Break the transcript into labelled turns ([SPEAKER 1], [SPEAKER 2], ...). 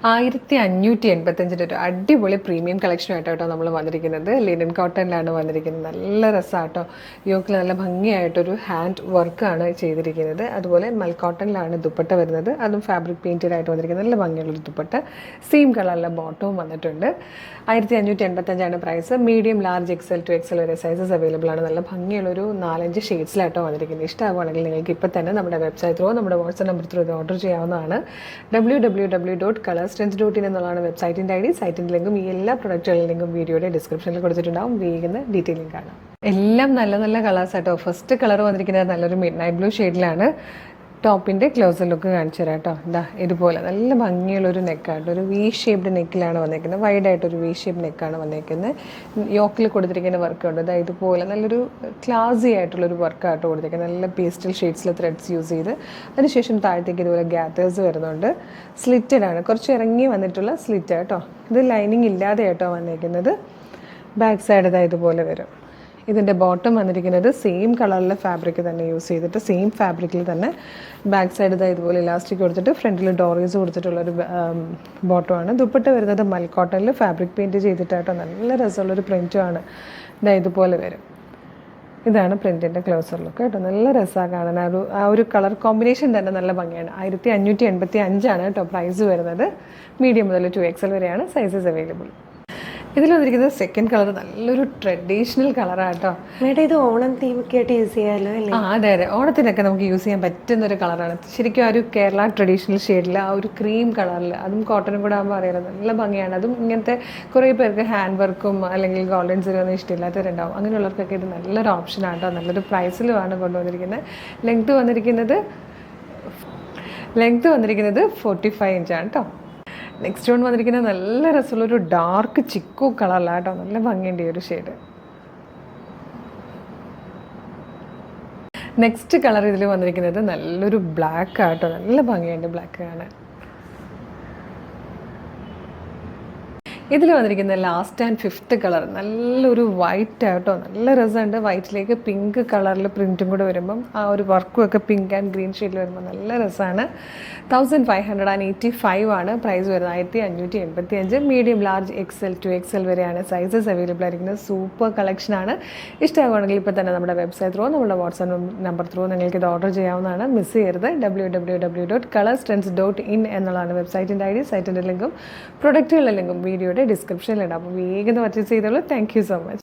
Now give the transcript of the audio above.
[SPEAKER 1] 1585 ഒരു അടിപൊളി പ്രീമിയം കളക്ഷനായിട്ടോ നമ്മൾ വന്നിരിക്കുന്നത്. ലിനൻ കോട്ടണിലാണ് വന്നിരിക്കുന്നത്. നല്ല രസമാട്ടോ. യോക്കിൽ നല്ല ഭംഗിയായിട്ടൊരു ഹാൻഡ് വർക്കാണ് ചെയ്തിരിക്കുന്നത്. അതുപോലെ മൽ കോട്ടണിലാണ് ദുപ്പട്ട വരുന്നത്. അതും ഫാബ്രിക് പെയിൻറ്റഡ് ആയിട്ട് വന്നിരിക്കുന്നത്. നല്ല ഭംഗിയുള്ളൊരു ദുപ്പട്ട. സെയിം കളറിലെ ബോട്ടവും വന്നിട്ടുണ്ട്. 1585 price. Medium, large, XL to XL വരെ സൈസസ് അവൈലബിൾ ആണ്. നല്ല ഭംഗിയുള്ളൊരു 4-5 ഷെയ്ഡ്സിലായിട്ടോ വന്നിരിക്കുന്നത്. ഇഷ്ടമാകുവാണെങ്കിൽ നിങ്ങൾക്ക് ഇപ്പോൾ തന്നെ നമ്മുടെ വെബ്സൈറ്റ് ത്രൂ, നമ്മുടെ വാട്സ്ആപ്പ് നമ്പർ ത്രൂ ഇത് ഓർഡർ ചെയ്യാവുന്നതാണ്. www.colorstrengths.in എന്നുള്ളതാണ് വെബ്സൈറ്റിൻ്റെ ID. സൈറ്റിൻ്റെ ലിങ്കും ഈ എല്ലാ പ്രൊഡക്റ്റുകളുടെ ലിങ്കും വീഡിയോയുടെ ഡിസ്ക്രിപ്ഷനിൽ കൊടുത്തിട്ടുണ്ടാവും. വേഗം ഡീറ്റെയിലിംഗ് കാണാം. എല്ലാം നല്ല നല്ല കളേഴ്സ് ആട്ടോ. ഫസ്റ്റ് കളർ വന്നിരിക്കുന്നത് നല്ലൊരു മിഡ് നൈറ്റ് ബ്ലൂ ഷെയ്ഡിലാണ്. ടോപ്പിൻ്റെ ക്ലോസർ ലുക്ക് കാണിച്ചു തരാം കേട്ടോ. ഇതാ ഇതുപോലെ നല്ല ഭംഗിയുള്ളൊരു നെക്കാട്ടോ. ഒരു വി ഷേപ്ഡ് നെക്കിലാണ് വന്നേക്കുന്നത്. വൈഡായിട്ടൊരു വി ഷേപ്പ് നെക്കാണ് വന്നേക്കുന്നത്. യോക്കിൽ കൊടുത്തിരിക്കുന്ന വർക്കുണ്ട്. ഇതാ ഇതുപോലെ നല്ലൊരു ക്ലാസി ആയിട്ടുള്ളൊരു വർക്കാട്ടോ കൊടുത്തിരിക്കുന്നത്. നല്ല പേസ്റ്റൽ ഷെയ്ഡ്സിൽ ത്രെഡ്സ് യൂസ് ചെയ്ത് അതിനുശേഷം താഴത്തേക്ക് ഇതുപോലെ ഗ്യാത്തേഴ്സ് വരുന്നുണ്ട്. സ്ലിറ്റഡ് ആണ്, കുറച്ച് ഇറങ്ങി വന്നിട്ടുള്ള സ്ലിറ്റ് കേട്ടോ. ഇത് ലൈനിങ് ഇല്ലാതെ ആയിട്ടോ വന്നേക്കുന്നത്. ബാക്ക് സൈഡ് ഇതാ ഇതുപോലെ വരും. ഇതിൻ്റെ ബോട്ടം വന്നിരിക്കുന്നത് സെയിം കളറിലെ ഫാബ്രിക് തന്നെ യൂസ് ചെയ്തിട്ട് സെയിം ഫാബ്രിക്കിൽ തന്നെ ബാക്ക് സൈഡ് ഇതാ ഇതുപോലെ ഇലാസ്റ്റിക് കൊടുത്തിട്ട് ഫ്രണ്ടിൽ ഡോറീസ് കൊടുത്തിട്ടുള്ളൊരു ബോട്ടമാണ്. ദുപ്പട്ട വരുന്നത് മൽ കോട്ടണിൽ ഫാബ്രിക് പെയിൻറ്റ് ചെയ്തിട്ടായിട്ടോ. നല്ല രസമുള്ളൊരു പ്രിൻറ്റുമാണ്. ഇതാ ഇതുപോലെ വരും. ഇതാണ് പ്രിൻറ്റിൻ്റെ ക്ലോസർ ലുക്ക് കേട്ടോ. നല്ല രസമാണ് കാണാൻ. ആ ഒരു കളർ കോമ്പിനേഷൻ തന്നെ നല്ല ഭംഗിയാണ്. 1585 കേട്ടോ പ്രൈസ് വരുന്നത്. മീഡിയം മുതൽ 2XL വരെയാണ് സൈസസ് അവൈലബിൾ. ഇതിൽ വന്നിരിക്കുന്നത് സെക്കൻഡ് കളർ നല്ലൊരു ട്രഡീഷണൽ കളറാണ് കേട്ടോ.
[SPEAKER 2] മേഡം ഇത് ഓണം തീമൊക്കെ ആയിട്ട് യൂസ് ചെയ്യാമല്ലോ അല്ലേ?
[SPEAKER 1] അതെ അതെ, ഓണത്തിനൊക്കെ നമുക്ക് യൂസ് ചെയ്യാൻ പറ്റുന്നൊരു കളറാണ്. ശരിക്കും ആ ഒരു കേരള ട്രഡീഷണൽ ഷെയ്ഡിൽ ആ ഒരു ക്രീം കളറിൽ, അതും കോട്ടനും കൂടെ ആകുമ്പോൾ അറിയാലോ നല്ല ഭംഗിയാണ്. അതും ഇങ്ങനത്തെ കുറേ പേർക്ക് ഹാൻഡ് വർക്കും അല്ലെങ്കിൽ ഗോൾഡൻ സിറൊന്നും ഇഷ്ടമില്ലാത്തവരുണ്ടാവും. അങ്ങനെയുള്ളവർക്കൊക്കെ ഇത് നല്ലൊരു ഓപ്ഷനാണ് കേട്ടോ. നല്ലൊരു പ്രൈസിലുമാണ് കൊണ്ടുവന്നിരിക്കുന്നത്. ലെങ്ത്ത് വന്നിരിക്കുന്നത് 45 ഇഞ്ചാണ് കേട്ടോ. നെക്സ്റ്റ് വൺ വന്നിരിക്കുന്നത് നല്ല രസമുള്ളൊരു ഡാർക്ക് ചിക്കു കളറിലാണ് കേട്ടോ. നല്ല ഭംഗിയുണ്ട് ഈ ഒരു ഷെയ്ഡ്. നെക്സ്റ്റ് കളർ ഇതിൽ വന്നിരിക്കുന്നത് നല്ലൊരു ബ്ലാക്ക് ആട്ടോ. നല്ല ഭംഗിയുണ്ട് ബ്ലാക്ക് കാണാൻ. ഇതിൽ വന്നിരിക്കുന്ന ലാസ്റ്റ് ആൻഡ് ഫിഫ്ത്ത് കളർ നല്ലൊരു വൈറ്റ് ആട്ടോ. നല്ല രസമുണ്ട്. വൈറ്റിലേക്ക് പിങ്ക് കളറിൽ പ്രിൻറ്റും കൂടെ വരുമ്പം ആ ഒരു വർക്കും ഒക്കെ പിങ്ക് ആൻഡ് ഗ്രീൻ ഷെയ്ഡിൽ വരുമ്പോൾ നല്ല രസമാണ്. 1585 ആണ് പ്രൈസ് വരുന്നത്. 1585. Medium, large, XL to XL വരെയാണ് സൈസസ് അവൈലബിൾ ആയിരിക്കുന്നത്. സൂപ്പർ കളക്ഷനാണ്. ഇഷ്ടമാകുകയാണെങ്കിൽ ഇപ്പോൾ തന്നെ നമ്മുടെ വെബ്സൈറ്റ് ത്രൂ, നമ്മുടെ വാട്സ്ആപ്പ് നമ്പർ ത്രൂ നിങ്ങൾക്ക് ഇത് ഓർഡർ ചെയ്യാവുന്നതാണ്. മിസ് ചെയ്യരുത്. www.colorstrengths.in എന്നുള്ളതാണ് വെബ്സൈറ്റിൻ്റെ ID. സൈറ്റിൻ്റെ ലിങ്കും പ്രൊഡക്റ്റുകളുടെ ലിങ്കും വീഡിയോയുടെ ഡിസ്ക്രിപ്ഷനിലുണ്ട്. അപ്പോൾ വേഗം പർച്ചേസ് ചെയ്തോളൂ. Thank you so much.